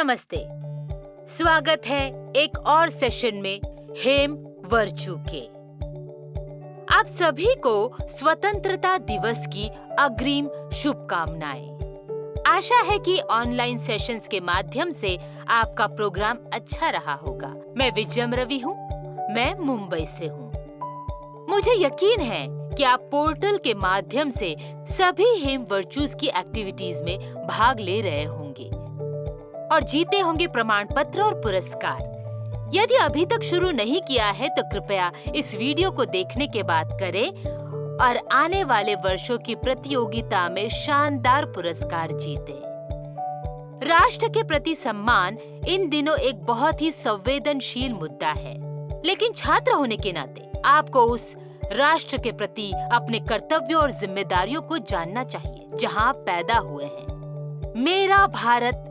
नमस्ते, स्वागत है एक और सेशन में हेम वर्चू के। आप सभी को स्वतंत्रता दिवस की अग्रिम शुभकामनाएं। आशा है कि ऑनलाइन सेशंस के माध्यम से आपका प्रोग्राम अच्छा रहा होगा। मैं विजयम रवि हूँ, मैं मुंबई से हूँ। मुझे यकीन है कि आप पोर्टल के माध्यम से सभी हेम वर्चूज की एक्टिविटीज में भाग ले रहे होंगे और जीते होंगे प्रमाण पत्र और पुरस्कार। यदि अभी तक शुरू नहीं किया है तो कृपया इस वीडियो को देखने के बाद करें और आने वाले वर्षों की प्रतियोगिता में शानदार पुरस्कार जीतें। राष्ट्र के प्रति सम्मान इन दिनों एक बहुत ही संवेदनशील मुद्दा है, लेकिन छात्र होने के नाते आपको उस राष्ट्र के प्रति अपने कर्तव्यों और जिम्मेदारियों को जानना चाहिए जहां आप पैदा हुए हैं। मेरा भारत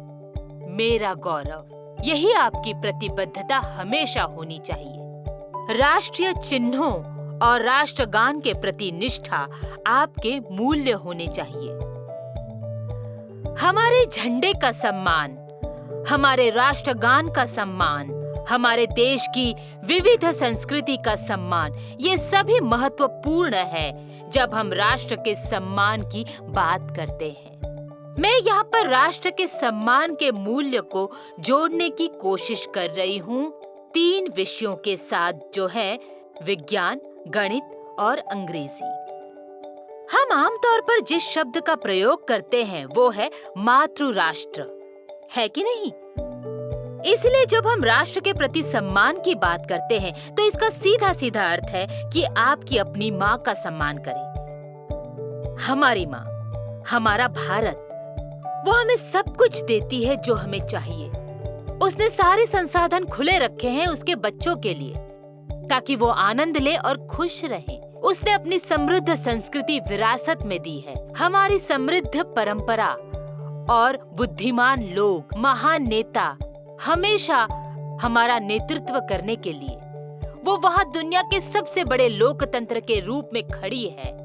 मेरा गौरव, यही आपकी प्रतिबद्धता हमेशा होनी चाहिए। राष्ट्रीय चिन्हों और राष्ट्रगान के प्रति निष्ठा आपके मूल्य होने चाहिए। हमारे झंडे का सम्मान, हमारे राष्ट्रगान का सम्मान, हमारे देश की विविध संस्कृति का सम्मान, ये सभी महत्वपूर्ण है जब हम राष्ट्र के सम्मान की बात करते हैं। मैं यहाँ पर राष्ट्र के सम्मान के मूल्य को जोड़ने की कोशिश कर रही हूँ 3 विषयों के साथ, जो है विज्ञान, गणित और अंग्रेजी। हम आमतौर पर जिस शब्द का प्रयोग करते हैं वो है मातृ राष्ट्र, है कि नहीं? इसलिए जब हम राष्ट्र के प्रति सम्मान की बात करते हैं तो इसका सीधा सीधा अर्थ है कि आपकी अपनी माँ का सम्मान करें। हमारी माँ, हमारा भारत, वो हमें सब कुछ देती है जो हमें चाहिए। उसने सारे संसाधन खुले रखे हैं उसके बच्चों के लिए ताकि वो आनंद ले और खुश रहे। उसने अपनी समृद्ध संस्कृति विरासत में दी है, हमारी समृद्ध परंपरा और बुद्धिमान लोग, महान नेता हमेशा हमारा नेतृत्व करने के लिए वो वहाँ दुनिया के सबसे बड़े लोकतंत्र के रूप में खड़ी है,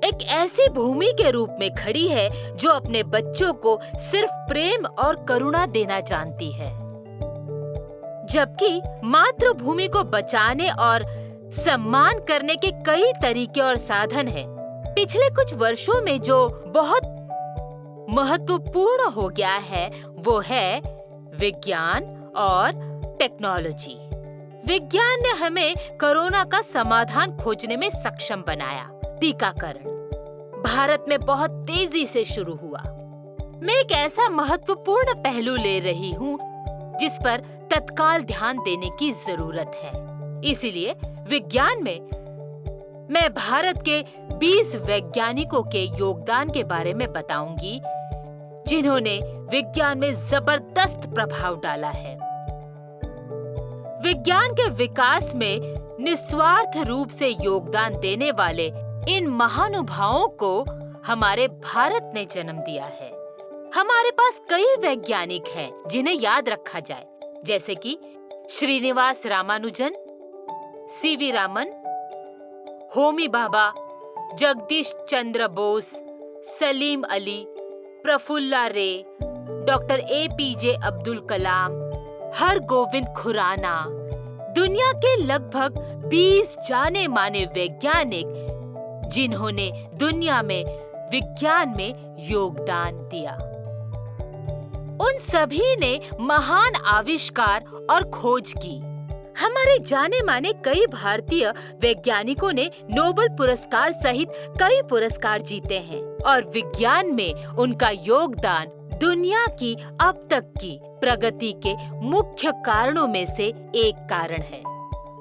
एक ऐसी भूमि के रूप में खड़ी है जो अपने बच्चों को सिर्फ प्रेम और करुणा देना जानती है। जबकि मातृभूमि को बचाने और सम्मान करने के कई तरीके और साधन हैं। पिछले कुछ वर्षों में जो बहुत महत्वपूर्ण हो गया है वो है विज्ञान और टेक्नोलॉजी। विज्ञान ने हमें कोरोना का समाधान खोजने में सक्षम बनाया। टीकाकरण भारत में बहुत तेजी से शुरू हुआ। मैं एक ऐसा महत्वपूर्ण पहलू ले रही हूँ जिस पर तत्काल ध्यान देने की जरूरत है। इसीलिए विज्ञान में मैं भारत के 20 वैज्ञानिकों के योगदान के बारे में बताऊंगी जिन्होंने विज्ञान में जबरदस्त प्रभाव डाला है। विज्ञान के विकास में निस्वार्थ रूप से योगदान देने वाले इन महानुभावों को हमारे भारत ने जन्म दिया है। हमारे पास कई वैज्ञानिक हैं जिन्हें याद रखा जाए, जैसे कि श्रीनिवास रामानुजन, सीवी रामन, होमी भाभा, जगदीश चंद्र बोस, सलीम अली, प्रफुल्ला रे, डॉक्टर APJ अब्दुल कलाम, हरगोविंद खुराना। दुनिया के लगभग 20 जाने माने वैज्ञानिक जिन्होंने दुनिया में विज्ञान में योगदान दिया। उन सभी ने महान आविष्कार और खोज की। हमारे जाने माने कई भारतीय वैज्ञानिकों ने नोबेल पुरस्कार सहित कई पुरस्कार जीते हैं और विज्ञान में उनका योगदान दुनिया की अब तक की प्रगति के मुख्य कारणों में से एक कारण है।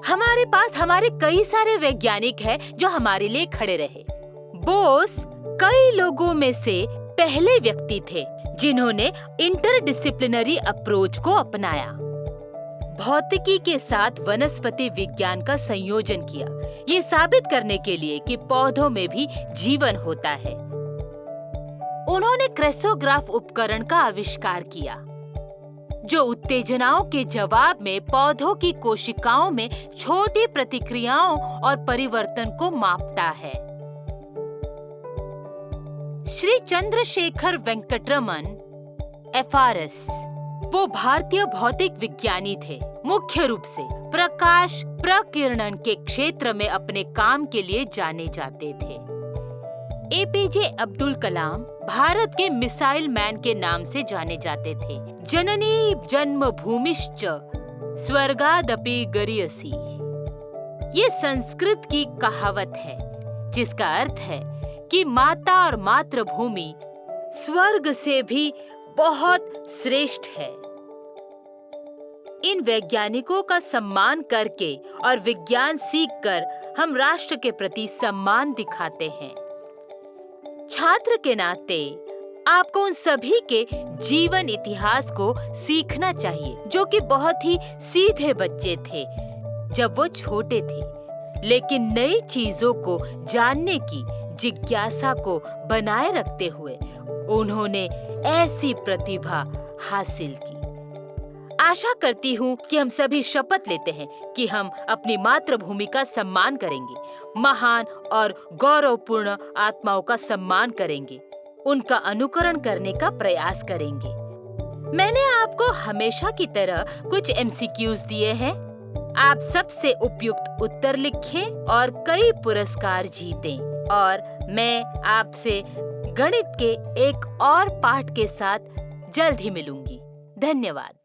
हमारे पास हमारे कई सारे वैज्ञानिक हैं जो हमारे लिए खड़े रहे। बोस कई लोगों में से पहले व्यक्ति थे जिन्होंने इंटरडिसिप्लिनरी अप्रोच को अपनाया, भौतिकी के साथ वनस्पति विज्ञान का संयोजन किया, ये साबित करने के लिए कि पौधों में भी जीवन होता है। उन्होंने क्रेस्टोग्राफ उपकरण का आविष्कार किया जो उत्तेजनाओं के जवाब में पौधों की कोशिकाओं में छोटी प्रतिक्रियाओं और परिवर्तन को मापता है। श्री चंद्रशेखर वेंकटरमन एफआरएस। वो भारतीय भौतिक विज्ञानी थे। मुख्य रूप से प्रकाश प्रकीर्णन के क्षेत्र में अपने काम के लिए जाने जाते थे। एपीजे अब्दुल कलाम भारत के मिसाइल मैन के नाम से जाने जाते थे। जननी जन्मभूमिश्च स्वर्गादपि गरीयसी। ये संस्कृत की कहावत है जिसका अर्थ है कि माता और मातृभूमि स्वर्ग से भी बहुत श्रेष्ठ है। इन वैज्ञानिकों का सम्मान करके और विज्ञान सीखकर हम राष्ट्र के प्रति सम्मान दिखाते हैं। छात्र के नाते आपको उन सभी के जीवन इतिहास को सीखना चाहिए जो कि बहुत ही सीधे बच्चे थे जब वो छोटे थे, लेकिन नई चीजों को जानने की जिज्ञासा को बनाए रखते हुए उन्होंने ऐसी प्रतिभा हासिल की। आशा करती हूँ कि हम सभी शपथ लेते हैं कि हम अपनी मातृभूमि का सम्मान करेंगे, महान और गौरवपूर्ण आत्माओं का सम्मान करेंगे, उनका अनुकरण करने का प्रयास करेंगे। मैंने आपको हमेशा की तरह कुछ एमसीक्यूज दिए हैं। आप सबसे उपयुक्त उत्तर लिखें और कई पुरस्कार जीतें। और मैं आपसे गणित के एक और पाठ के साथ जल्द ही मिलूंगी। धन्यवाद।